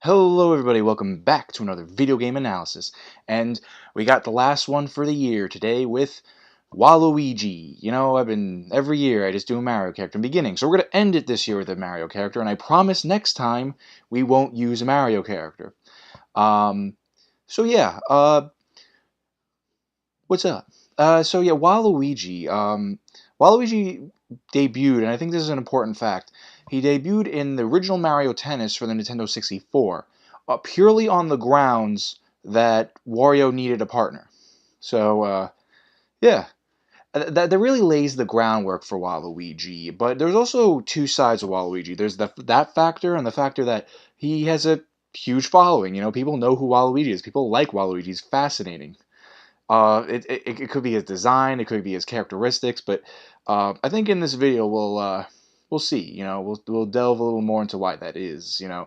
Hello everybody, welcome back to another video game analysis. And we got the last one for the year today with Waluigi. You know, every year I just do a Mario character in the beginning. So we're going to end it this year with a Mario character, and I promise next time we won't use a Mario character. Um, so yeah, what's up? Waluigi. Waluigi debuted, and I think this is an important fact. He debuted in the original Mario Tennis for the Nintendo 64, purely on the grounds that Wario needed a partner. So, yeah, that really lays the groundwork for Waluigi. But there's also two sides of Waluigi. There's that factor and the factor that he has a huge following. You know, people know who Waluigi is. People like Waluigi. He's fascinating. It could be his design, it could be his characteristics, but I think in this video we'll see. You know, we'll delve a little more into why that is. You know,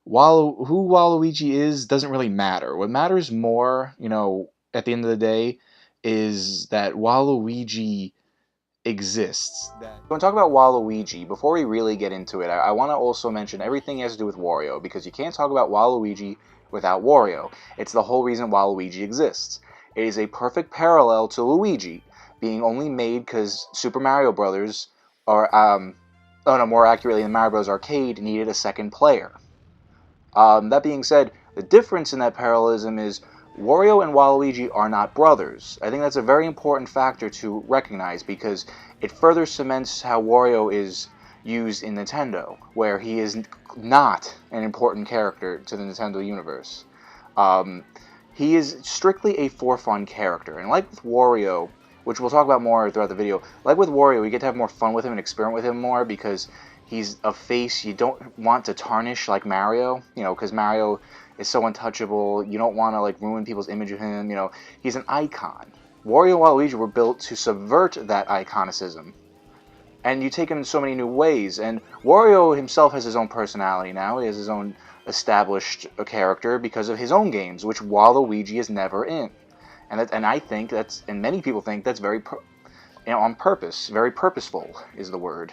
who Waluigi is doesn't really matter. What matters more, you know, at the end of the day, is that Waluigi exists. When we talk about Waluigi, before we really get into it, I want to also mention everything has to do with Wario, because you can't talk about Waluigi without Wario. It's the whole reason Waluigi exists. It is a perfect parallel to Luigi, being only made because Super Mario Brothers, more accurately, the Mario Bros. Arcade needed a second player. That being said, the difference in that parallelism is Wario and Waluigi are not brothers. I think that's a very important factor to recognize because it further cements how Wario is used in Nintendo, where he is not an important character to the Nintendo universe. He is strictly a for-fun character, and like with Wario, which we'll talk about more throughout the video, like with Wario, we get to have more fun with him and experiment with him more because he's a face you don't want to tarnish like Mario, you know, because Mario is so untouchable, you don't want to like ruin people's image of him, you know, he's an icon. Wario and Waluigi were built to subvert that iconicism, and you take him in so many new ways, and Wario himself has his own personality now, he has his own established character because of his own games, which Waluigi is never in. And I think that's, and many people think that's very, on purpose, very purposeful is the word.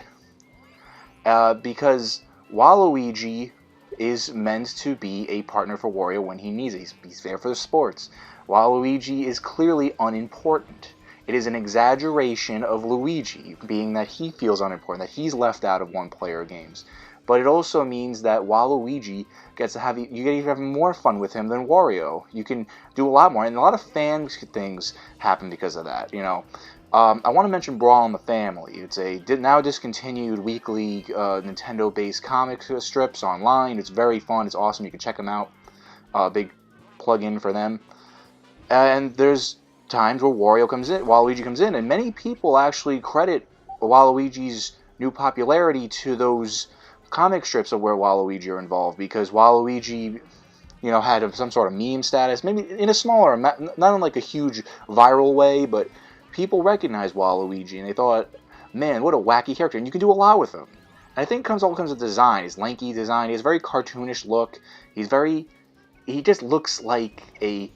Because Waluigi is meant to be a partner for Wario when he needs it. He's there for the sports. Waluigi is clearly unimportant. It is an exaggeration of Luigi, being that he feels unimportant, that he's left out of one-player games. But it also means that Waluigi gets to have, you get to have more fun with him than Wario. You can do a lot more, and a lot of fan things happen because of that, you know. I want to mention Brawl in the Family. It's a now discontinued weekly Nintendo-based comic strips online. It's very fun. It's awesome. You can check them out. Big plug-in for them. And there's times where Waluigi comes in, and many people actually credit Waluigi's new popularity to those comic strips of where Waluigi are involved, because Waluigi, you know, had some sort of meme status, maybe in a smaller, not in like a huge viral way, but people recognized Waluigi and they thought, man, what a wacky character, and you can do a lot with him. And I think all comes with design, his lanky design, he has a very cartoonish look, he just looks like a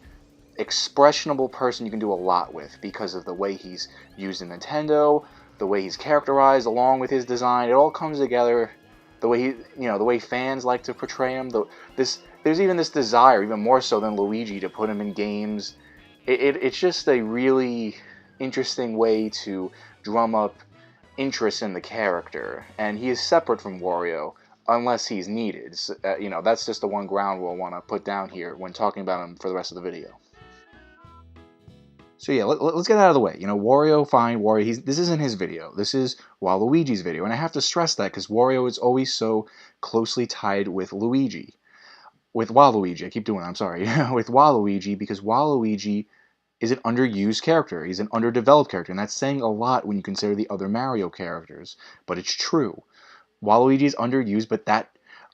expressionable person you can do a lot with because of the way he's used in Nintendo, the way he's characterized along with his design. It all comes together. The way the way fans like to portray him. There's even this desire, even more so than Luigi, to put him in games. It's just a really interesting way to drum up interest in the character, and he is separate from Wario unless he's needed. So, you know, that's just the one ground we'll want to put down here when talking about him for the rest of the video. So yeah, let's get out of the way. You know, Wario, fine, Wario, this isn't his video. This is Waluigi's video, and I have to stress that because Wario is always so closely tied with Luigi. With Waluigi, I keep doing it, I'm sorry. With Waluigi, because Waluigi is an underused character. He's an underdeveloped character, and that's saying a lot when you consider the other Mario characters. But it's true. Waluigi is underused, but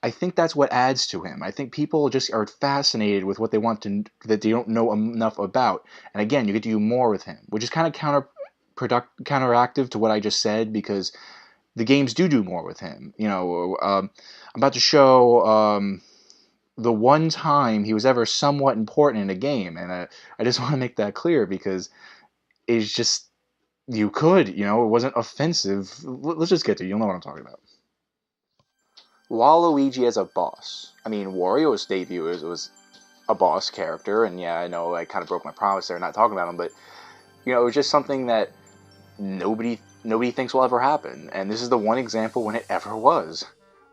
I think that's what adds to him. I think people just are fascinated with what they want to, that they don't know enough about. And again, you get to do more with him, which is kind of counteractive to what I just said, because the games do more with him. You know, I'm about to show the one time he was ever somewhat important in a game, and I just want to make that clear because it's just, you know, it wasn't offensive. Let's just get to it. You'll know what I'm talking about. Waluigi as a boss. I mean, Wario's debut was a boss character, and yeah, I know I kind of broke my promise there, not talking about him, but you know, it was just something that nobody thinks will ever happen, and this is the one example when it ever was.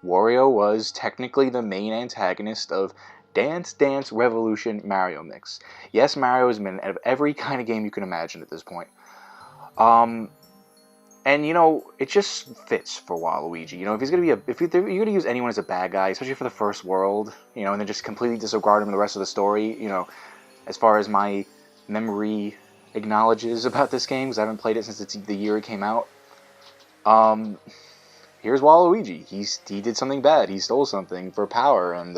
Wario was technically the main antagonist of Dance Dance Revolution Mario Mix. Yes, Mario has been out of every kind of game you can imagine at this point. And you know, it just fits for Waluigi. You know, if he's gonna be if you're gonna use anyone as a bad guy, especially for the first world, you know, and then just completely disregard him in the rest of the story, you know, as far as my memory acknowledges about this game, because I haven't played it since the year it came out. Here's Waluigi. He did something bad. He stole something for power, and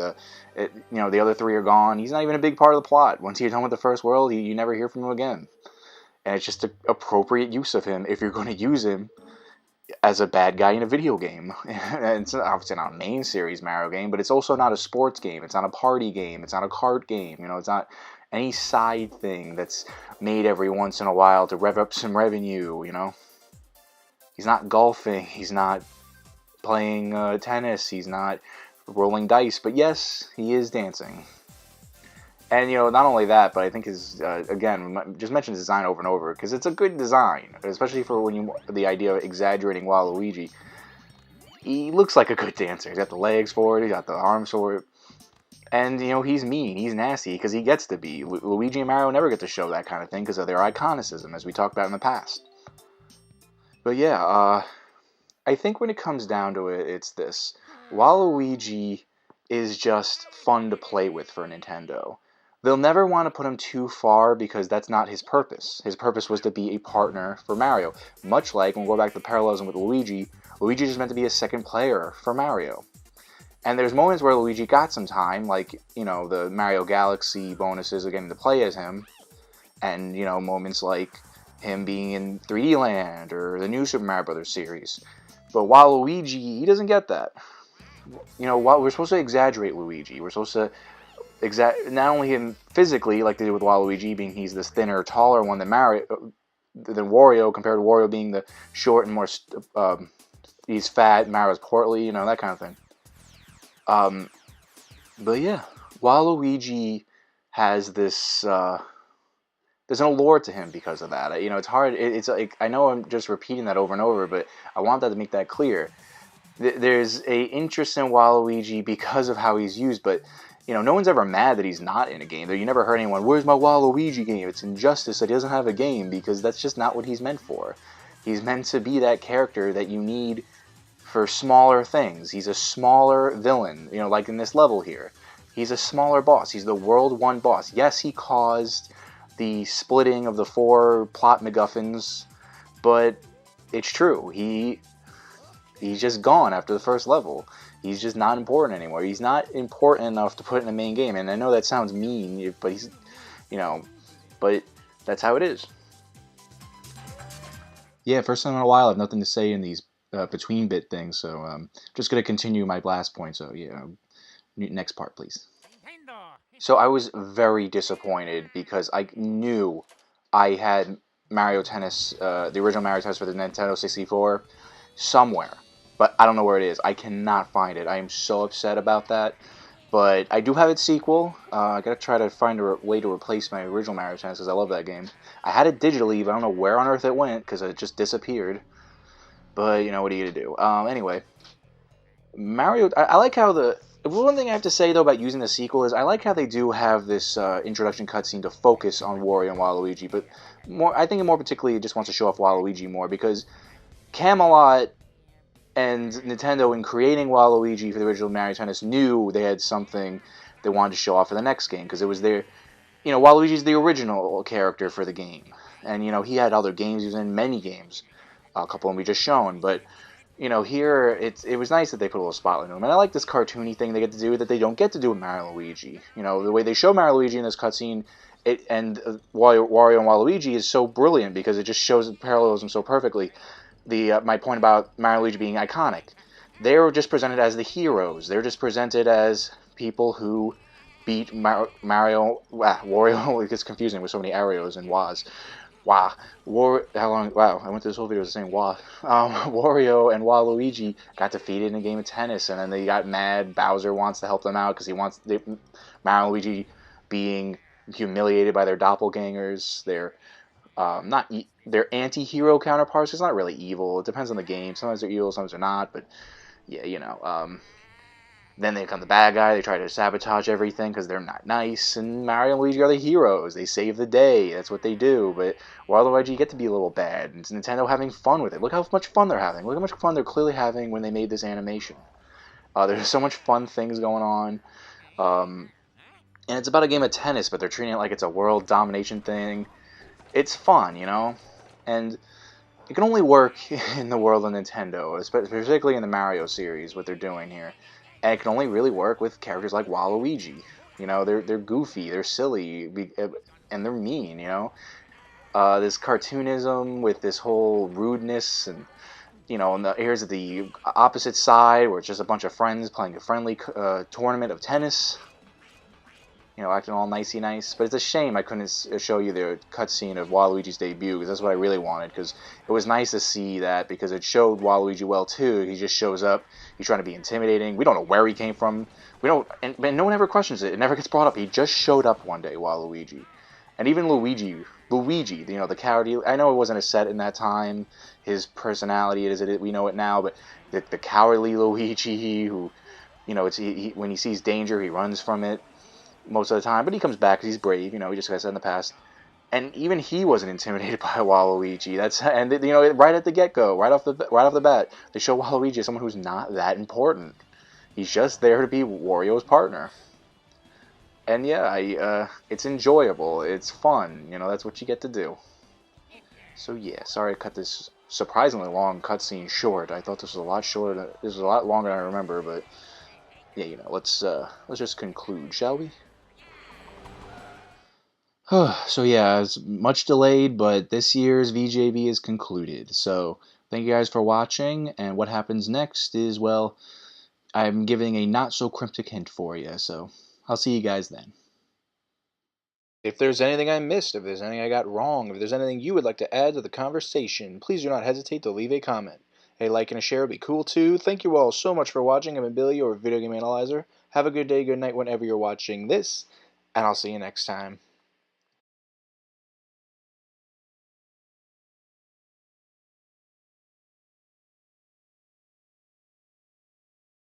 you know, the other three are gone. He's not even a big part of the plot. Once you're done with the first world, you never hear from him again. And it's just an appropriate use of him if you're going to use him as a bad guy in a video game. And it's obviously not a main series Mario game, but it's also not a sports game. It's not a party game. It's not a kart game. You know, it's not any side thing that's made every once in a while to rev up some revenue, you know. He's not golfing. He's not playing tennis. He's not rolling dice. But yes, he is dancing. And, you know, not only that, but I think his, again, just mention his design over and over, because it's a good design, especially for the idea of exaggerating Waluigi. He looks like a good dancer. He's got the legs for it, he's got the arms for it. And, you know, he's mean, he's nasty, because he gets to be. Luigi and Mario never get to show that kind of thing because of their iconicism, as we talked about in the past. But yeah, I think when it comes down to it, it's this. Waluigi is just fun to play with for Nintendo. They'll never want to put him too far because that's not his purpose. His purpose was to be a partner for Mario. Much like, when we go back to parallelism with Luigi, Luigi is meant to be a second player for Mario. And there's moments where Luigi got some time, like, you know, the Mario Galaxy bonuses of getting to play as him. And, you know, moments like him being in 3D Land or the new Super Mario Bros. Series. But Waluigi, he doesn't get that. You know, we're supposed to exaggerate Luigi. We're supposed to not only him physically, like they did with Waluigi, being he's this thinner, taller one than Wario, compared to Wario being the short and more, he's fat, Mario's portly, you know, that kind of thing. But yeah, Waluigi has this, there's an allure to him because of that. You know, it's hard, it's like, I know I'm just repeating that over and over, but I want that to make that clear. There's a interest in Waluigi because of how he's used, but you know, no one's ever mad that he's not in a game. You never heard anyone, where's my Waluigi game? It's injustice that he doesn't have a game, because that's just not what he's meant for. He's meant to be that character that you need for smaller things. He's a smaller villain, you know, like in this level here. He's a smaller boss. He's the World 1 boss. Yes, he caused the splitting of the 4 plot MacGuffins, but it's true. He's just gone after the first level. He's just not important anymore. He's not important enough to put in the main game. And I know that sounds mean, but he's, you know, but that's how it is. Yeah, first time in a while, I have nothing to say in these between bit things, so just gonna continue my blast point. So yeah, next part, please. So I was very disappointed because I knew I had Mario Tennis, the original Mario Tennis for the Nintendo 64, somewhere. But I don't know where it is. I cannot find it. I am so upset about that. But I do have its sequel. I gotta try to find a way to replace my original Mario Tennis because I love that game. I had it digitally, but I don't know where on earth it went because it just disappeared. But, you know, what are you gonna do? Anyway. Mario... I like how the... One thing I have to say, though, about using the sequel is I like how they do have this introduction cutscene to focus on Wario and Waluigi. But I think more particularly it just wants to show off Waluigi more because Camelot and Nintendo, in creating Waluigi for the original Mario Tennis, knew they had something they wanted to show off for the next game, because it was their, you know, Waluigi's the original character for the game, and you know he had other games, he was in many games, a couple of them we just shown, but you know here it was nice that they put a little spotlight on him, and I like this cartoony thing they get to do that they don't get to do with Mario and Luigi. You know, the way they show Mario and Luigi in this cutscene, and Wario and Waluigi is so brilliant because it just shows parallelism so perfectly. My point about Mario and Luigi being iconic. They're just presented as the heroes. They're just presented as people who beat Wario. It gets confusing with so many Arios and Waz. Wow, how long? Wow, I went through this whole video saying wow. Wario and Waluigi got defeated in a game of tennis, and then they got mad. Bowser wants to help them out because he wants Mario and Luigi being humiliated by their doppelgangers. They're not they're anti-hero counterparts. It's not really evil. It depends on the game. Sometimes they're evil, sometimes they're not. But yeah, then they become the bad guy. They try to sabotage everything because they're not nice. And Mario and Luigi are the heroes. They save the day. That's what they do. But Waluigi, you get to be a little bad. And it's Nintendo having fun with it. Look how much fun they're having. Look how much fun they're clearly having when they made this animation. There's so much fun things going on. Um, and it's about a game of tennis, but they're treating it like it's a world domination thing. It's fun, And it can only work in the world of Nintendo, particularly in the Mario series, what they're doing here. And it can only really work with characters like Waluigi. They're goofy, they're silly, and they're mean. This cartoonism with this whole rudeness, and here's the opposite side where it's just a bunch of friends playing a friendly tournament of tennis. Acting all nicey nice. But it's a shame I couldn't show you the cutscene of Waluigi's debut, because that's what I really wanted, because it was nice to see that, because it showed Waluigi well, too. He just shows up, he's trying to be intimidating, we don't know where he came from, we don't, and no one ever questions it never gets brought up. He just showed up one day, Waluigi. And even Luigi, the cowardly, I know it wasn't a set in that time, his personality, we know it now, but the cowardly Luigi, who, when he sees danger, he runs from it most of the time, but he comes back because he's brave. He just got said in the past, and even he wasn't intimidated by Waluigi. Right at the get go, right off the bat, they show Waluigi as someone who's not that important. He's just there to be Wario's partner, and yeah, it's enjoyable. It's fun. That's what you get to do. So yeah, sorry I cut this surprisingly long cutscene short. I thought this was a lot shorter. This was a lot longer than I remember, but yeah, let's just conclude, shall we? So yeah, it's much delayed, but this year's VGAB is concluded. So thank you guys for watching, and what happens next is, well, I'm giving a not so cryptic hint for you, so I'll see you guys then. If there's anything I missed, if there's anything I got wrong, if there's anything you would like to add to the conversation, please do not hesitate to leave a comment. A like and a share would be cool too. Thank you all so much for watching. I've been Billy, your video game analyzer. Have a good day, good night whenever you're watching this, and I'll see you next time.